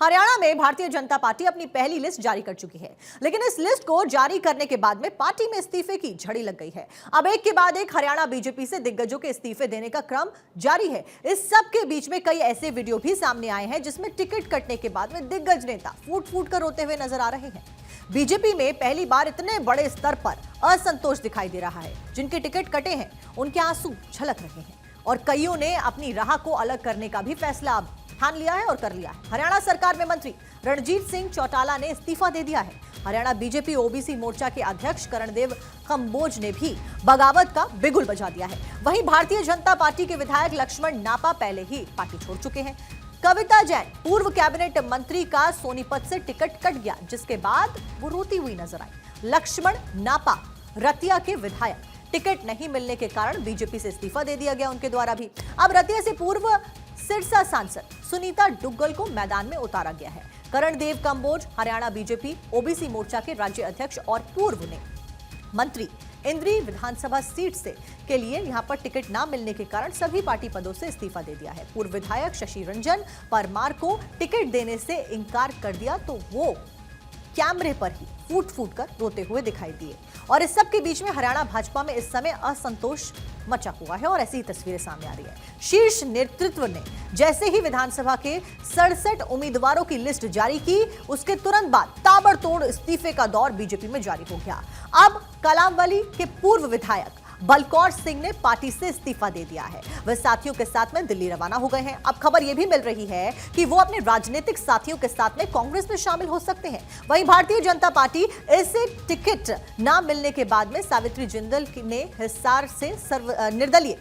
हरियाणा में भारतीय जनता पार्टी अपनी पहली लिस्ट जारी कर चुकी है, लेकिन इस लिस्ट को जारी करने के बाद में पार्टी में इस्तीफे की झड़ी लग गई है। अब एक के बाद एक हरियाणा बीजेपी से दिग्गजों के इस्तीफे देने का क्रम जारी है। इस सब के बीच में कई ऐसे वीडियो भी सामने आए हैं जिसमें टिकट कटने के बाद में दिग्गज नेता फूट फूट कर रोते हुए नजर आ रहे हैं। बीजेपी में पहली बार इतने बड़े स्तर पर असंतोष दिखाई दे रहा है। जिनके टिकट कटे हैं उनके आंसू झलक रहे हैं और कईयों ने अपनी राह को अलग करने का भी फैसला अब ठान लिया है और कर लिया है। हरियाणा सरकार में मंत्री रणजीत सिंह चौटाला ने इस्तीफा दे दिया है। हरियाणा बीजेपी ओबीसी मोर्चा के अध्यक्ष करणदेव कंबोज ने भी बगावत का बिगुल बजा दिया है। वहीं भारतीय जनता पार्टी के विधायक लक्ष्मण नापा पहले ही पार्टी छोड़ चुके हैं। कविता जैन पूर्व कैबिनेट मंत्री का सोनीपत से टिकट कट गया, जिसके बाद वो रोती हुई नजर आई। लक्ष्मण नापा रतिया के विधायक, टिकट नहीं मिलने के कारण बीजेपी से इस्तीफा दे दिया गया उनके द्वारा भी। अब रतिया से पूर्व सिरसा सांसद सुनीता दुग्गल को मैदान में उतारा गया है। करणदेव कंबोज हरियाणा बीजेपी ओबीसी मोर्चा के राज्य अध्यक्ष और पूर्व ने मंत्री इंद्री विधानसभा सीट से के लिए यहां पर टिकट ना मिलने के कारण सभी पार्टी पदों से इस्तीफा दे दिया है। पूर्व विधायक शशि रंजन परमार को टिकट देने से इनकार कर दिया तो वो कैमरे पर ही फूट फूट कर रोते हुए दिखाई दिए। और इस सब के बीच में हरियाणा भाजपा में इस समय असंतोष मचा हुआ है और ऐसी ही तस्वीरें सामने आ रही है। शीर्ष नेतृत्व ने जैसे ही विधानसभा के 67 उम्मीदवारों की लिस्ट जारी की, उसके तुरंत बाद ताबड़तोड़ इस्तीफे का दौर बीजेपी में जारी हो गया। अब कलामवाली के पूर्व विधायक बलकौर सिंह ने पार्टी से इस्तीफा दे दिया है। वे साथियों के साथ में दिल्ली रवाना हो गए हैं। अब खबर यह भी मिल रही है कि वो अपने राजनीतिक साथियों के साथ में कांग्रेस में शामिल हो सकते हैं। वहीं भारतीय जनता पार्टी इसे टिकट ना मिलने के बाद में सावित्री जिंदल ने हिसार से निर्दलीय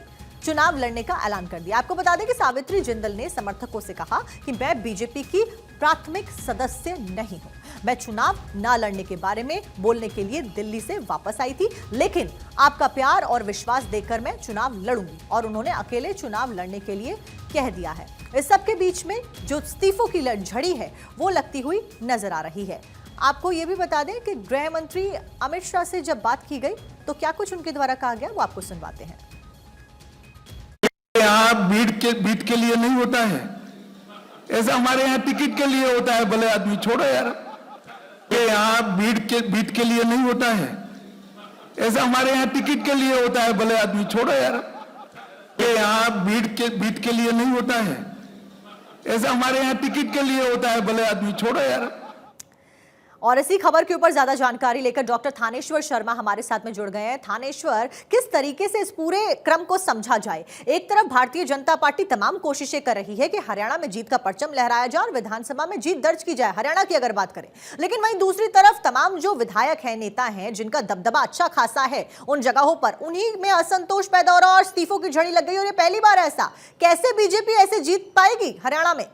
चुनाव लड़ने का ऐलान कर दिया। आपको बता दें कि सावित्री जिंदल ने समर्थकों से कहा कि मैं बीजेपी की प्राथमिक सदस्य नहीं हूं। मैं चुनाव ना लड़ने के बारे में बोलने के लिए दिल्ली से वापस आई थी, लेकिन आपका प्यार और विश्वास देखकर मैं चुनाव लड़ूंगी, और उन्होंने अकेले चुनाव लड़ने के लिए कह दिया है। इस सब के बीच में जो इस्तीफों की झड़ी है वो लगती हुई नजर आ रही है। आपको ये भी बता दें कि गृह मंत्री अमित शाह से जब बात की गई तो क्या कुछ उनके द्वारा कहा गया वो आपको सुनवाते हैं। यहाँ बीट के लिए नहीं होता है, ऐसा हमारे यहाँ टिकट के लिए होता है। भले आदमी छोड़ो यार, ये यहाँ बीट के लिए नहीं होता है, ऐसा हमारे यहाँ टिकट के लिए होता है। भले आदमी छोड़ो यार, ये यहाँ बीट के लिए नहीं होता है, ऐसा हमारे यहाँ टिकट के लिए होता है। भले आदमी छोड़ो यार। और इसी खबर के ऊपर ज्यादा जानकारी लेकर डॉक्टर थानेश्वर शर्मा हमारे साथ में जुड़ गए हैं। थानेश्वर, किस तरीके से इस पूरे क्रम को समझा जाए? एक तरफ भारतीय जनता पार्टी तमाम कोशिशें कर रही है कि हरियाणा में जीत का परचम लहराया जाए और विधानसभा में जीत दर्ज की जाए, हरियाणा की अगर बात करें, लेकिन वहीं दूसरी तरफ तमाम जो विधायक हैं, नेता हैं, जिनका दबदबा अच्छा खासा है उन जगहों पर, उन्हीं में असंतोष पैदा हो रहा और इस्तीफों की झड़ी लग गई। और ये पहली बार ऐसा, कैसे बीजेपी ऐसे जीत पाएगी हरियाणा में?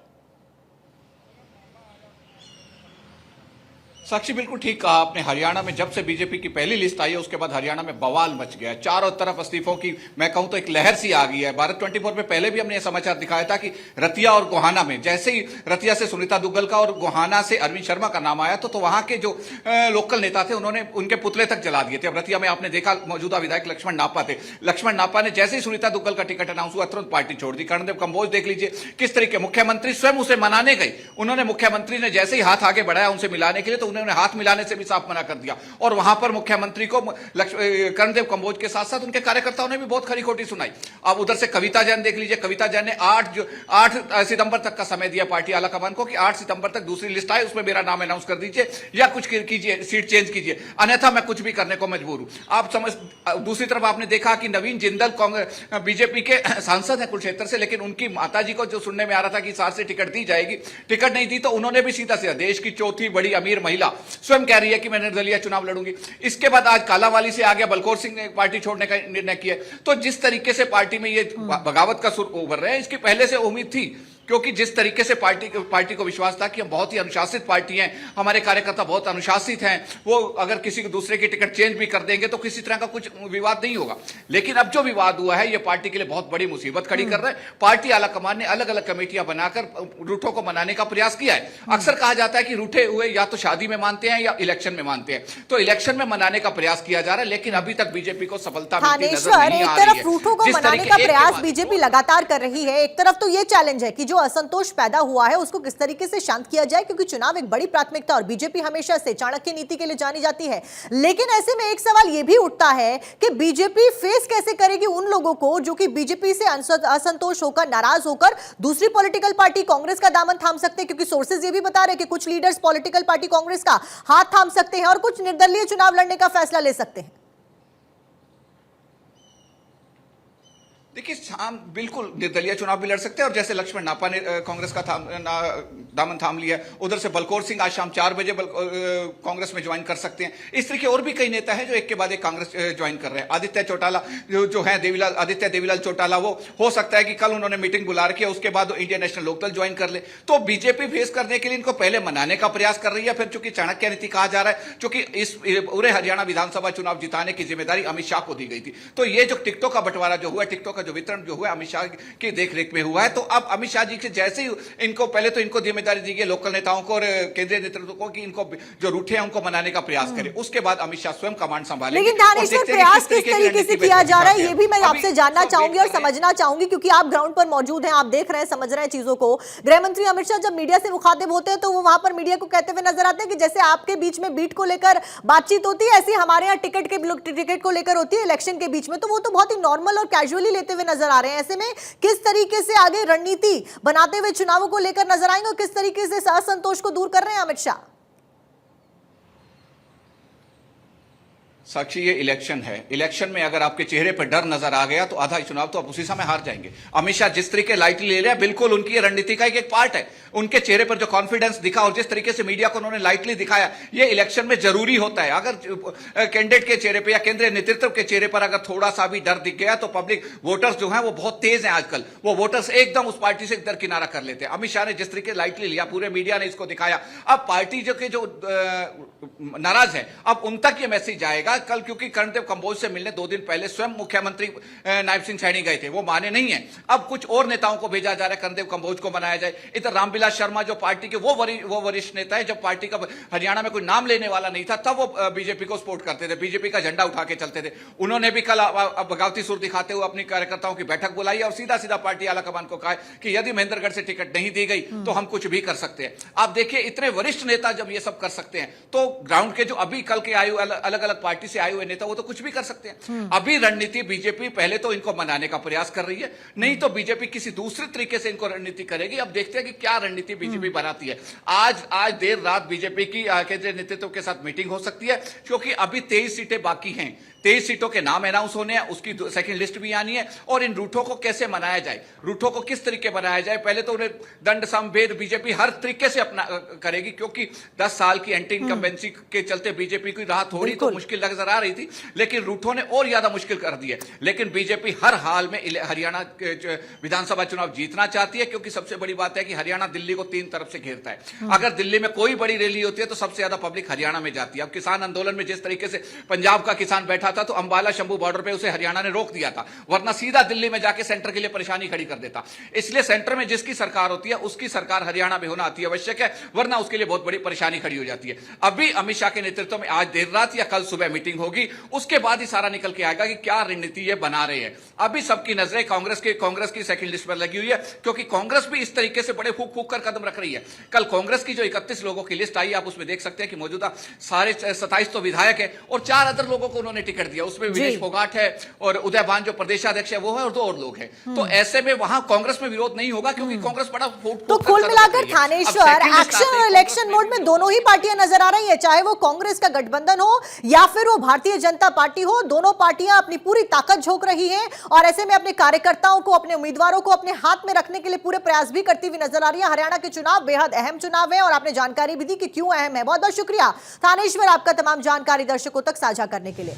साक्षी, बिल्कुल ठीक कहा आपने। हरियाणा में जब से बीजेपी की पहली लिस्ट आई है उसके बाद हरियाणा में बवाल मच गया है। चारों तरफ इस्तीफों की मैं कहूं तो एक लहर सी आ गई है। भारत 24 में पहले भी हमने ये समाचार दिखाया था कि रतिया और गोहाना में, जैसे ही रतिया से सुनीता दुग्गल का और गोहाना से अरविंद शर्मा का नाम आया तो वहां के जो लोकल नेता थे उन्होंने उनके पुतले तक जला दिए थे। अब रतिया में आपने देखा मौजूदा विधायक लक्ष्मण नापा थे। लक्ष्मण नापा ने जैसे ही सुनीता दुग्गल का टिकट अनाउंस हुआ तुरंत पार्टी छोड़ दी। करणदेव कंबोज देख लीजिए किस तरीके, मुख्यमंत्री स्वयं उसे मनाने गए। उन्होंने, मुख्यमंत्री ने जैसे ही हाथ आगे बढ़ाया उनसे मिलाने के लिए, तो उन्होंने हाथ मिलाने से भी साफ मना कर दिया। और वहां पर मुख्यमंत्री को करणदेव कंबोज के साथ साथ उनके कार्यकर्ताओं ने भी बहुत खरी खोटी सुनाई। अब उधर से कविता जैन देख लीजिए। कविता जैन ने 8 सितंबर तक का समय दिया पार्टी आलाकमान को कि 8 सितंबर तक दूसरी लिस्ट आए, उसमें मेरा नाम अनाउंस कर दीजिए या कुछ कीजिए, सीट चेंज कीजिए, अन्यथा मैं कुछ भी करने को मजबूर हूं। आप समझ, दूसरी तरफ आपने देखा कि नवीन जिंदल बीजेपी के सांसद है कुरुक्षेत्र से, लेकिन उनकी माताजी को जो सुनने में आ रहा था कि सास से टिकट दी जाएगी, टिकट नहीं दी, तो उन्होंने भी सीधा सीधा, देश की चौथी बड़ी अमीर महिला स्वयं कह रही है कि मैं निर्दलीय चुनाव लड़ूंगी। इसके बाद आज कालावाली से आ गया, बलकौर सिंह ने पार्टी छोड़ने का निर्णय किया। तो जिस तरीके से पार्टी में ये बगावत का सुर उभर रहे हैं, इसकी पहले से उम्मीद थी, क्योंकि जिस तरीके से पार्टी को विश्वास था कि हम बहुत ही अनुशासित पार्टी हैं, हमारे कार्यकर्ता बहुत अनुशासित हैं, वो अगर किसी दूसरे की टिकट चेंज भी कर देंगे तो किसी तरह का कुछ विवाद नहीं होगा। लेकिन अब जो विवाद हुआ है ये पार्टी के लिए बहुत बड़ी मुसीबत खड़ी कर रहा है। पार्टी आलाकमान ने अलग अलग कमेटियां बनाकर रूठों को मनाने का प्रयास किया है। अक्सर कहा जाता है कि रूठे हुए या तो शादी में मानते हैं या इलेक्शन में मानते हैं, तो इलेक्शन में मनाने का प्रयास किया जा रहा है, लेकिन अभी तक बीजेपी को सफलता मिलती नजर नहीं आ रही है। एक तरफ रूठों को मनाने का प्रयास बीजेपी लगातार कर रही है, एक तरफ तो ये चैलेंज है कि जो असंतोष पैदा हुआ है उसको किस तरीके से शांत किया जाए, क्योंकि चुनाव एक बड़ी प्राथमिकता और बीजेपी हमेशा से चाणक्य नीति के लिए जानी जाती है। लेकिन ऐसे में एक सवाल यह भी उठता है कि बीजेपी फेस कैसे करेगी उन लोगों को जो कि बीजेपी से असंतोष होकर, नाराज होकर दूसरी पॉलिटिकल पार्टी कांग्रेस का दामन थाम सकते हैं, क्योंकि सोर्सेज ये भी बता रहे हैं कि कुछ लीडर्स पॉलिटिकल पार्टी कांग्रेस का हाथ थाम सकते हैं और कुछ निर्दलीय चुनाव लड़ने का फैसला ले सकते हैं। देखिए, हम बिल्कुल निर्दलीय चुनाव भी लड़ सकते हैं और जैसे लक्ष्मण नापा ने कांग्रेस का दामन थाम लिया, उधर से बलकौर सिंह आज शाम 4 बजे कांग्रेस में ज्वाइन कर सकते हैं। इस तरह के और भी कई नेता हैं जो एक के बाद एक कांग्रेस ज्वाइन कर रहे हैं। आदित्य चौटाला जो है आदित्य देवीलाल चौटाला, वो हो सकता है कि कल उन्होंने मीटिंग बुला रखी है, उसके बाद इंडियन नेशनल लोकदल ज्वाइन कर ले। तो बीजेपी फेस करने के लिए इनको पहले मनाने का प्रयास कर रही है, फिर चूंकि चाणक्य नीति कहा जा रहा है, चूंकि इस पूरे हरियाणा विधानसभा चुनाव जिताने की जिम्मेदारी अमित शाह को दी गई थी। तो ये जो टिकटों का बंटवारा जो हुआ, टिकटों जो वितरण जो हुआ अमित शाह की देखरेख में हुआ है। तो अब अमित शाह जी के जैसे ही इनको पहले तो इनको जिम्मेदारी दी गई लोकल नेताओं को और केंद्रीय नेतृत्व को कि इनको जो रूठे हैं उनको मनाने का प्रयास करें, उसके बाद अमित शाह स्वयं कमांड संभालेंगे। लेकिन थानेश्वर, प्रयास किस तरीके से किया जा रहा है ये भी मैं आपसे जानना चाहूंगी और समझना चाहूंगी, क्योंकि आप ग्राउंड पर मौजूद हैं, आप देख रहे हैं, समझ रहे हैं चीजों को। गृह मंत्री अमित शाह जब मीडिया से मुखातिब होते हैं तो वो वहां पर मीडिया को कहते हुए नजर आते हैं कि जैसे आपके बीच में बीट को लेकर बातचीत होती है, ऐसी हमारे यहाँ टिकट को लेकर होती है इलेक्शन के बीच में। तो वो तो बहुत ही नॉर्मल और कैजुअली लेते हुए नजर आ रहे हैं। ऐसे में किस तरीके से आगे रणनीति बनाते हुए चुनावों को लेकर नजर आएंगे और किस तरीके से असंतोष को दूर कर रहे हैं अमित शाह? साक्षी, ये इलेक्शन है। इलेक्शन में अगर आपके चेहरे पर डर नजर आ गया तो आधा चुनाव तो आप उसी समय हार जाएंगे। अमित शाह जिस तरीके लाइटली ले रहे हैं, बिल्कुल उनकी रणनीति का एक पार्ट है। उनके चेहरे पर जो कॉन्फिडेंस दिखा और जिस तरीके से मीडिया को उन्होंने लाइटली दिखाया, ये इलेक्शन में जरूरी होता है। अगर कैंडिडेट के चेहरे पर या केंद्रीय नेतृत्व के चेहरे पर अगर थोड़ा सा भी डर दिख गया तो पब्लिक वोटर्स जो है वो बहुत तेज है आजकल, वो वोटर्स एकदम उस पार्टी से दरकिनारा कर लेते हैं। अमित शाह ने जिस तरीके लाइटली लिया, पूरे मीडिया ने इसको दिखाया, अब पार्टी जो नाराज है अब उन तक ये मैसेज जाएगा कल, क्योंकि कर्णदेव कंबोज से मिलने 2 दिन पहले स्वयं मुख्यमंत्री नायब सिंह सैनी गए थे, वो माने नहीं है। अब कुछ और नेताओं को भेजा जा रहा है, कर्णदेव कंबोज को मनाया जाए। इधर रामविलास शर्मा जो पार्टी के वो वरिष्ठ नेता है, जब पार्टी का हरियाणा में कोई नाम लेने वाला नहीं था तब वो बीजेपी को सपोर्ट करते थे, बीजेपी का झंडा उठा के चलते थे। उन्होंने भी कल बगावती सुर दिखाते हुए अपनी कार्यकर्ताओं की बैठक बुलाई और सीधा सीधा पार्टी आलाकमान को कहा कि यदि महेंद्रगढ़ से टिकट नहीं दी गई तो हम कुछ भी कर सकते हैं। आप देखिए, इतने वरिष्ठ नेता जब ये सब कर सकते हैं तो ग्राउंड के जो अभी कल के आए अलग अलग पार्टी से आए हुए नेता वो तो कुछ भी कर सकते हैं। अभी रणनीति बीजेपी पहले तो इनको मनाने का प्रयास कर रही है, नहीं तो बीजेपी किसी दूसरे तरीके से इनको रणनीति करेगी। अब देखते हैं कि क्या रणनीति बीजेपी बनाती है। आज देर रात बीजेपी की केंद्रीय नेतृत्व के साथ मीटिंग हो सकती है, क्योंकि अभी 23 सीटें बाकी हैं। 23 सीटों के नाम अनाउंस होने हैं, उसकी सेकंड लिस्ट भी आनी है और इन रूठों को कैसे मनाया जाए, रूठों को किस तरीके बनाया जाए। पहले तो उन्हें दंड समवेद बीजेपी हर तरीके से अपना करेगी, क्योंकि 10 साल की एंटी इनकम्बेंसी के चलते बीजेपी की राह थोड़ी तो मुश्किल नजर आ रही थी, लेकिन रूठों ने और ज्यादा मुश्किल कर दी है। लेकिन बीजेपी हर हाल में हरियाणा विधानसभा चुनाव जीतना चाहती है, क्योंकि सबसे बड़ी बात है कि हरियाणा दिल्ली को 3 तरफ से घेरता है। अगर दिल्ली में कोई बड़ी रैली होती है तो सबसे ज्यादा पब्लिक हरियाणा में जाती है। अब किसान आंदोलन में जिस तरीके से पंजाब का किसान बैठा था तो अंबाला शंभू बॉर्डर पे उसे हरियाणा ने रोक दिया था, वरना सीधा दिल्ली में जाके सेंटर के लिए परेशानी खड़ी कर देता। इसलिए सेंटर में जिसकी सरकार होती है उसकी सरकार हरियाणा में होना अति आवश्यक है, वरना उसके लिए बहुत बड़ी परेशानी खड़ी हो जाती है। अभी अमित शाह के नेतृत्व में आज देर रात या कल सुबह मीटिंग होगी, उसके बाद ही सारा निकल के आएगा कि क्या रणनीति ये बना रहे हैं। अभी सबकी नजरें कांग्रेस की सेकंड लिस्ट पर लगी हुई है, क्योंकि कांग्रेस भी इस तरीके से बड़े फूक फूक कर कदम रख रही है। कल कांग्रेस की जो 31 लोगों की लिस्ट आई, आप उसमें देख सकते हैं कि मौजूदा सारे 27 तो विधायक है और 4 अदर लोगों को उन्होंने टिकट दिया। उसमें विनेश फोगाट है और उदयभान जो प्रदेशाध्यक्ष है वो है और 2 और लोग हैं। तो ऐसे में वहां कांग्रेस में विरोध नहीं होगा, क्योंकि कांग्रेस बड़ा तो कुल मिलाकर थानेश्वर एक्शन और इलेक्शन मोड में दोनों ही पार्टियां नजर आ रही है, चाहे वो कांग्रेस का गठबंधन हो या फिर वो भारतीय जनता पार्टी हो। दोनों पार्टियां अपनी पूरी ताकत झोंक रही हैं और ऐसे में अपने कार्यकर्ताओं को, अपने उम्मीदवारों को अपने हाथ में रखने के लिए पूरे प्रयास भी करती हुई नजर आ रही है। हरियाणा के चुनाव बेहद अहम चुनाव है और आपने जानकारी भी दी कि क्यों अहम है। बहुत बहुत शुक्रिया थानेश्वर आपका तमाम जानकारी दर्शकों तक साझा करने के लिए।